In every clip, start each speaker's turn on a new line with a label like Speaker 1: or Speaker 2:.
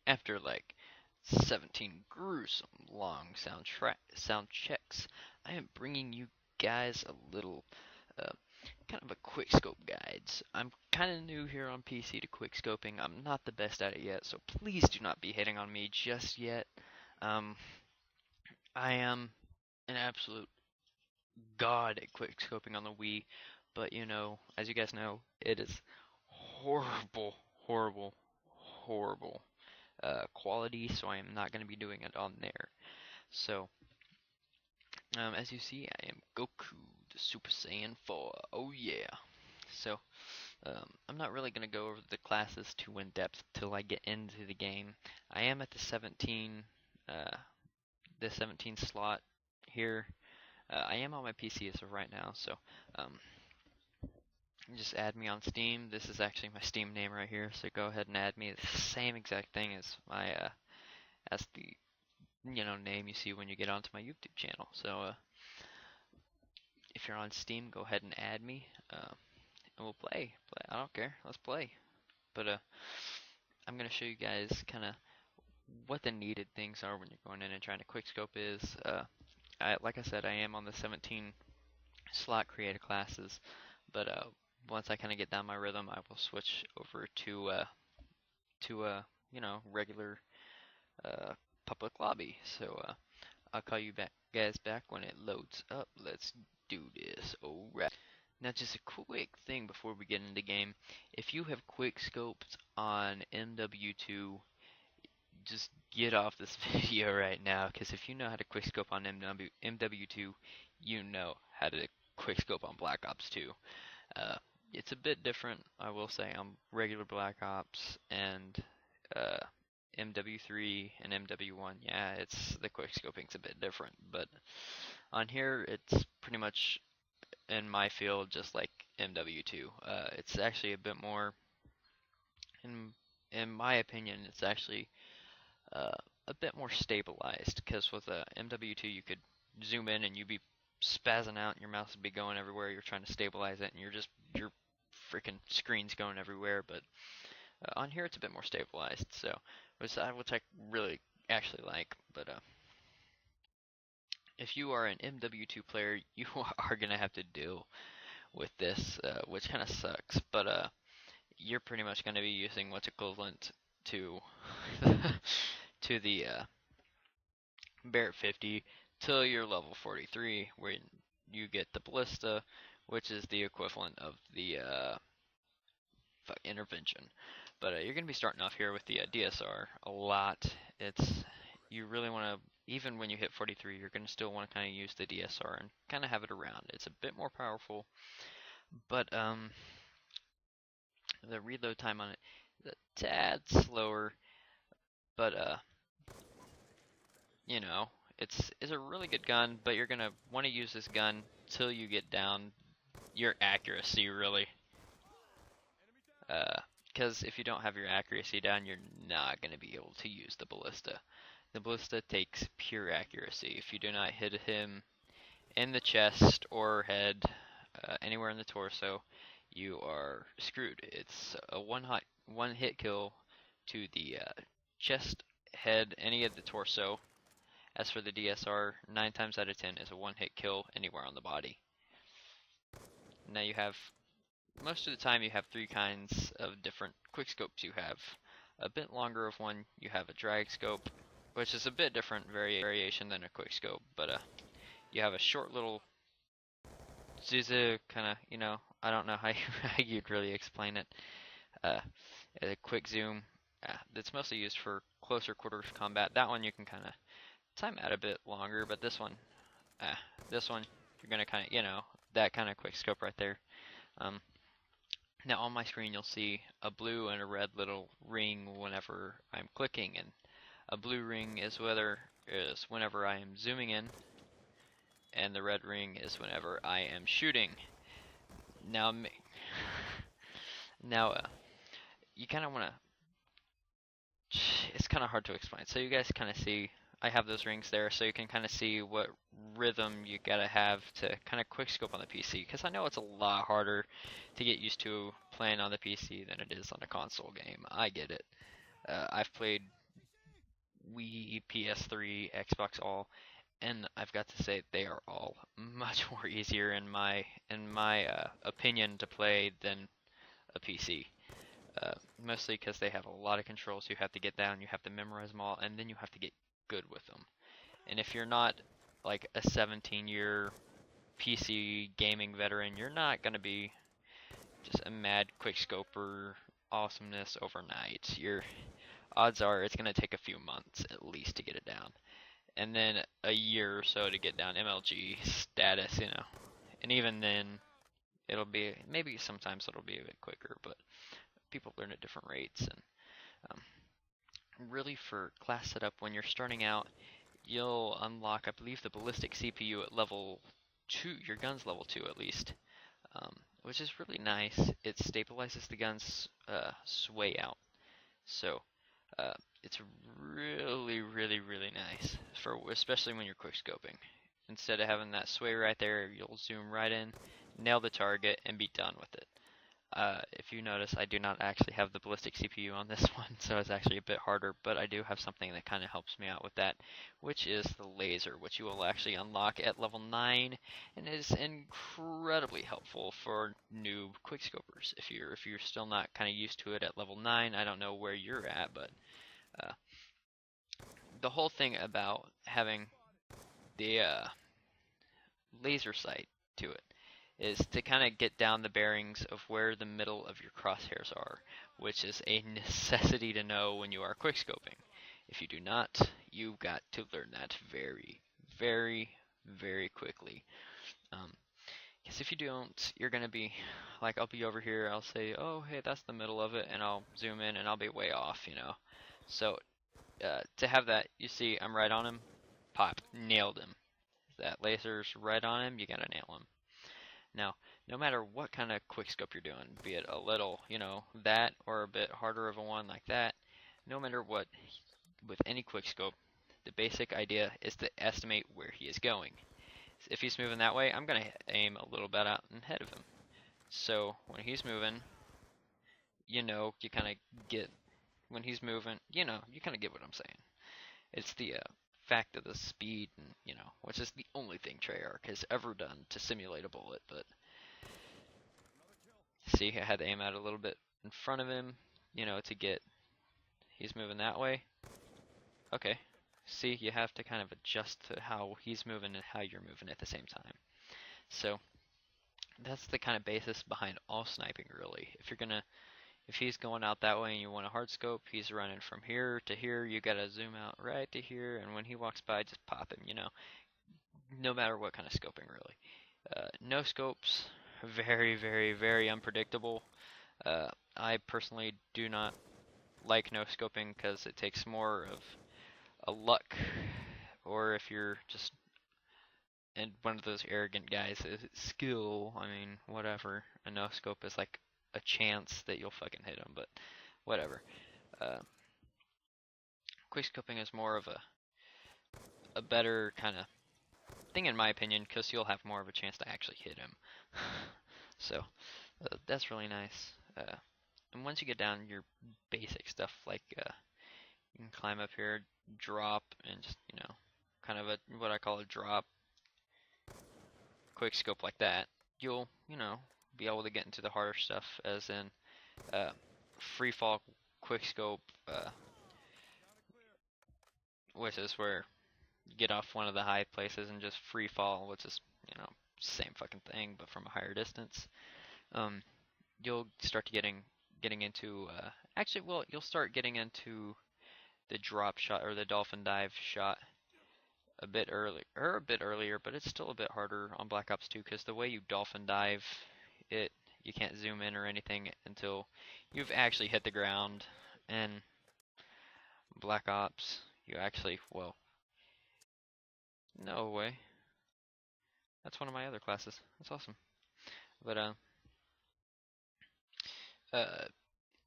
Speaker 1: After like 17 gruesome long sound checks, I am bringing you guys a little uh, kind of a quick scope guides. I'm kind of new here on PC to quick scoping. I'm not the best at it yet, so please do not be hating on me just yet. Um, I am an absolute god at quick scoping on the Wii, but you know, as you guys know, it is horrible, horrible, horrible quality, so I am not going to be doing it on there. So, as you see, I am Goku, the Super Saiyan 4. Oh yeah. So, I'm not really going to go over the classes too in depth till I get into the game. I am at the 17 slot here. I am on my PC as of right now, so just add me on Steam. This is actually my Steam name right here, so go ahead and add me. It's the same exact thing as my as the name you see when you get onto my YouTube channel. So if you're on Steam, go ahead and add me, and we'll play. I don't care. Let's play. But I'm gonna show you guys kind of what the needed things are when you're going in and trying to quickscope is. Like I said, I am on the 17 slot creator classes, but once I kind of get down my rhythm, I will switch over to regular public lobby. So I'll call you guys back when it loads up. Let's do this. Alright. Now just a quick thing before we get into the game. If you have quick scoped on MW2, just get off this video right now, because if you know how to quickscope on MW2, you know how to quickscope on Black Ops 2. It's a bit different, I will say, on regular Black Ops and MW3 and MW1. Yeah, the quickscoping's a bit different, but on here it's pretty much in my field just like MW2. It's actually a bit more, in my opinion, it's actually a bit more stabilized, because with MW2 you could zoom in and you'd be spazzing out and your mouse would be going everywhere. You're trying to stabilize it and your freaking screen's going everywhere. But on here it's a bit more stabilized, so which I really actually like. But if you are an MW2 player, you are gonna have to deal with this, which kind of sucks. But you're pretty much gonna be using what's equivalent to to the Barrett 50 till you're level 43, where you get the ballista, which is the equivalent of the intervention. But you're gonna be starting off here with the DSR a lot. You really want to, even when you hit 43, you're gonna still want to kind of use the DSR and kind of have it around. It's a bit more powerful, but the reload time on it is a tad slower. But it's a really good gun, but you're gonna want to use this gun till you get down your accuracy, really. Because if you don't have your accuracy down, you're not gonna be able to use the ballista. The ballista takes pure accuracy. If you do not hit him in the chest or head, anywhere in the torso, you are screwed. It's a one hit kill to the chest, head, any of the torso. As for the DSR, 9 times out of 10 is a one-hit kill anywhere on the body. Now most of the time you have 3 kinds of different quickscopes. You have a bit longer of one, you have a drag scope, which is a bit different variation than a quickscope, but you have a short little Zuzu kind of, I don't know how you'd really explain it. A quick zoom. That's mostly used for closer quarters combat. That one you can kind of time out a bit longer, but this one you're gonna kind of, that kind of quick scope right there. Now on my screen you'll see a blue and a red little ring whenever I'm clicking, and a blue ring is whenever I am zooming in, and the red ring is whenever I am shooting. Now you kind of want to, it's kind of hard to explain. So you guys kind of see, I have those rings there, so you can kind of see what rhythm you gotta have to kind of quickscope on the PC. Because I know it's a lot harder to get used to playing on the PC than it is on a console game. I get it. I've played Wii, PS3, Xbox all, and I've got to say they are all much more easier in my opinion to play than a PC. Mostly because they have a lot of controls you have to get down, you have to memorize them all, and then you have to get good with them. And if you're not like a 17-year PC gaming veteran, you're not gonna be just a mad quickscoper awesomeness overnight. Your odds are it's gonna take a few months at least to get it down, and then a year or so to get down MLG status, you know. And even then, it'll be maybe sometimes it'll be a bit quicker, but people learn at different rates. And um, really, for class setup, when you're starting out, you'll unlock, I believe, the ballistic CPU at level 2. Your gun's level 2 at least, which is really nice. It stabilizes the gun's sway out, so it's really, really, really nice for especially when you're quickscoping. Instead of having that sway right there, you'll zoom right in, nail the target, and be done with it. If you notice, I do not actually have the ballistic CPU on this one, so it's actually a bit harder, but I do have something that kind of helps me out with that, which is the laser, which you will actually unlock at level 9, and is incredibly helpful for noob quickscopers. If you're still not kind of used to it at level 9, I don't know where you're at, but the whole thing about having the laser sight to it is to kind of get down the bearings of where the middle of your crosshairs are, which is a necessity to know when you are quickscoping. If you do not, you've got to learn that very, very, very quickly. Because if you don't, you're going to be, like, I'll be over here, I'll say, oh, hey, that's the middle of it, and I'll zoom in, and I'll be way off, you know. So, to have that, you see, I'm right on him, pop, nailed him. That laser's right on him, you gotta nail him. Now, no matter what kind of quickscope you're doing, be it a little, you know, that, or a bit harder of a one like that, no matter what, with any quickscope, the basic idea is to estimate where he is going. If he's moving that way, I'm going to aim a little bit out ahead of him. So, when he's moving, you know, you kind of get, when he's moving, you know, you kind of get what I'm saying. It's the fact of the speed, and you know, which is the only thing Treyarch has ever done to simulate a bullet. But see, I had to aim out a little bit in front of him, you know, to get, he's moving that way. Okay, see, you have to kind of adjust to how he's moving and how you're moving at the same time. So that's the kind of basis behind all sniping, really. If he's going out that way and you want a hard scope, he's running from here to here, you gotta zoom out right to here, and when he walks by, just pop him, you know. No matter what kind of scoping, really. No scopes, very, very, very unpredictable. I personally do not like no scoping because it takes more of a luck, or if you're just and one of those arrogant guys, skill, I mean, whatever. A no scope is like a chance that you'll fucking hit him, but whatever. Quickscoping is more of a better kind of thing in my opinion, because you'll have more of a chance to actually hit him. So that's really nice. And once you get down your basic stuff, like you can climb up here, drop, and just, you know, kind of what I call a drop quickscope like that, you'll, you know, be able to get into the harder stuff, as in free fall quickscope, which is where you get off one of the high places and just free fall, which is, you know, same fucking thing but from a higher distance. You'll start getting into actually, well, you'll start getting into the drop shot or the dolphin dive shot a bit earlier, but it's still a bit harder on Black Ops 2 because the way you dolphin dive it, you can't zoom in or anything until you've actually hit the ground. And Black Ops, you actually, well, no way. That's one of my other classes. That's awesome. But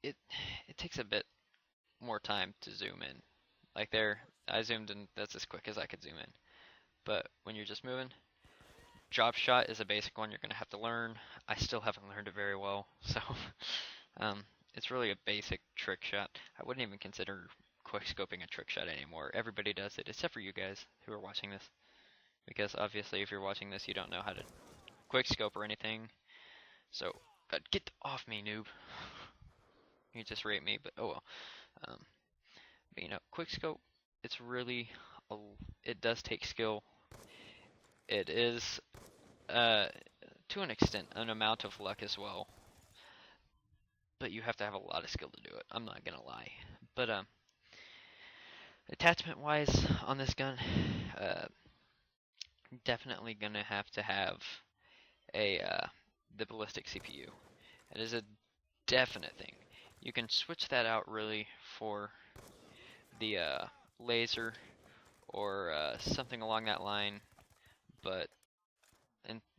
Speaker 1: it takes a bit more time to zoom in. Like there, I zoomed in. That's as quick as I could zoom in. But when you're just moving, drop shot is a basic one you're gonna have to learn. I still haven't learned it very well, so it's really a basic trick shot. I wouldn't even consider quickscoping a trick shot anymore. Everybody does it, except for you guys who are watching this. Because obviously if you're watching this, you don't know how to quickscope or anything. So, get off me, noob. You just rate me, but oh well. But you know, quickscope, it's really, it does take skill. It is, to an extent, an amount of luck as well. But you have to have a lot of skill to do it. I'm not gonna lie. But attachment-wise on this gun, definitely gonna have to have the ballistic CPU. It is a definite thing. You can switch that out really for the laser or something along that line, but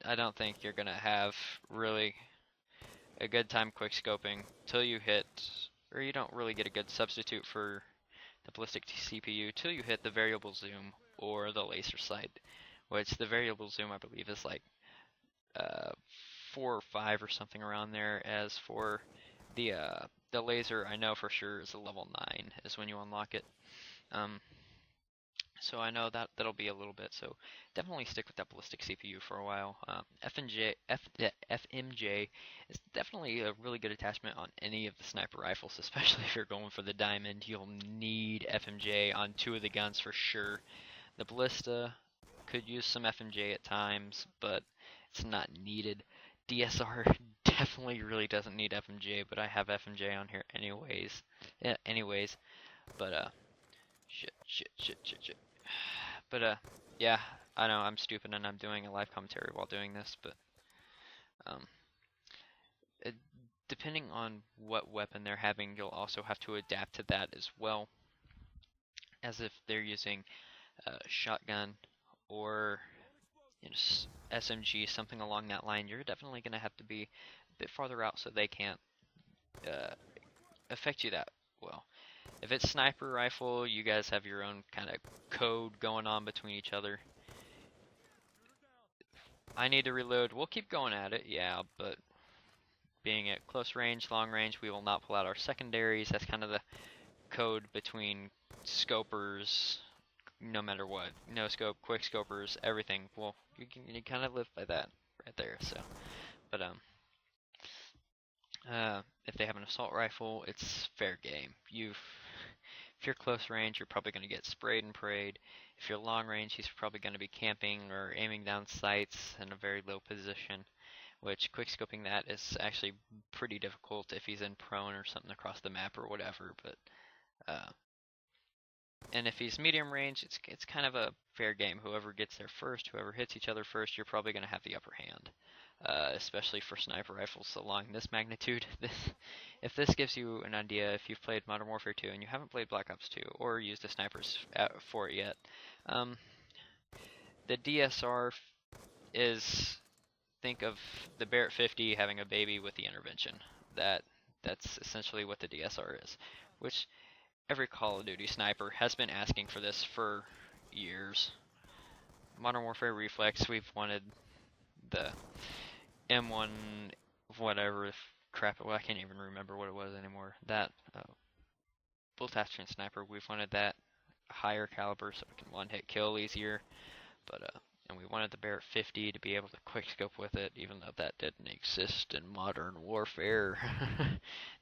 Speaker 1: I don't think you're gonna have really a good time quickscoping till you hit, or you don't really get a good substitute for the ballistic CPU till you hit the variable zoom or the laser sight, which the variable zoom I believe is like 4 or 5 or something around there. As for the laser, I know for sure is a level 9 is when you unlock it. So I know that'll be a little bit. So definitely stick with that ballistic CPU for a while. FMJ is definitely a really good attachment on any of the sniper rifles, especially if you're going for the diamond. You'll need FMJ on 2 of the guns for sure. The ballista could use some FMJ at times, but it's not needed. DSR definitely really doesn't need FMJ, but I have FMJ on here anyways. But shit. But yeah, I know I'm stupid and I'm doing a live commentary while doing this, but depending on what weapon they're having, you'll also have to adapt to that as well. As if they're using shotgun or SMG, something along that line, you're definitely going to have to be a bit farther out so they can't affect you that well. If it's sniper rifle, you guys have your own kind of code going on between each other. I need to reload. We'll keep going at it, yeah, but being at close range, long range, we will not pull out our secondaries. That's kind of the code between scopers, no matter what. No scope, quick scopers, everything. Well, you kind of live by that right there. So, but if they have an assault rifle, it's fair game. If you're close range, you're probably going to get sprayed and prayed. If you're long range, he's probably going to be camping or aiming down sights in a very low position, which quickscoping that is actually pretty difficult if he's in prone or something across the map or whatever. But and if he's medium range, it's kind of a fair game. Whoever gets there first, whoever hits each other first, you're probably going to have the upper hand. Especially for sniper rifles along this magnitude. If this gives you an idea, if you've played Modern Warfare 2 and you haven't played Black Ops 2 or used the snipers for it yet, the DSR is, think of the Barrett 50 having a baby with the intervention. That's essentially what the DSR is, which every Call of Duty sniper has been asking for this for years. Modern Warfare Reflex, we've wanted the M1 whatever crap, well, I can't even remember what it was anymore. That bolt action sniper, we've wanted that higher caliber so we can one-hit kill easier. But and we wanted the Barrett 50 to be able to quickscope with it, even though that didn't exist in Modern Warfare,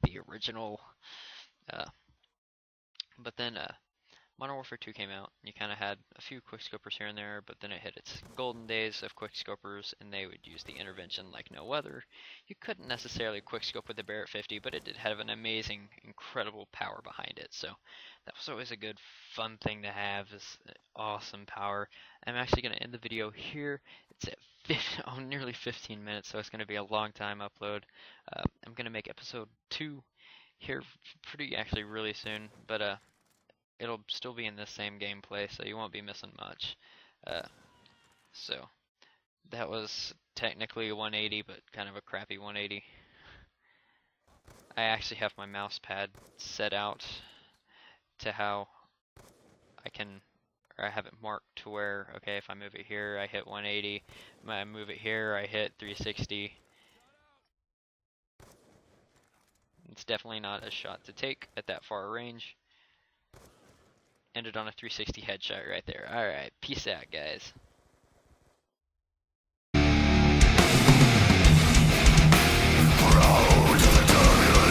Speaker 1: the original. But then Modern Warfare 2 came out, and you kind of had a few quickscopers here and there, but then it hit its golden days of quickscopers, and they would use the intervention like no other. You couldn't necessarily quickscope with the Barrett 50, but it did have an amazing, incredible power behind it, so that was always a good, fun thing to have, is awesome power. I'm actually going to end the video here. It's at nearly 15 minutes, so it's going to be a long time upload. I'm going to make episode 2 here actually really soon, but it'll still be in the same gameplay, so you won't be missing much. So that was technically a 180, but kind of a crappy 180. I actually have my mouse pad set out to how I have it marked to where, okay, if I move it here, I hit 180. If I move it here, I hit 360. It's definitely not a shot to take at that far range. Ended on a 360 headshot right there. Alright, peace out, guys.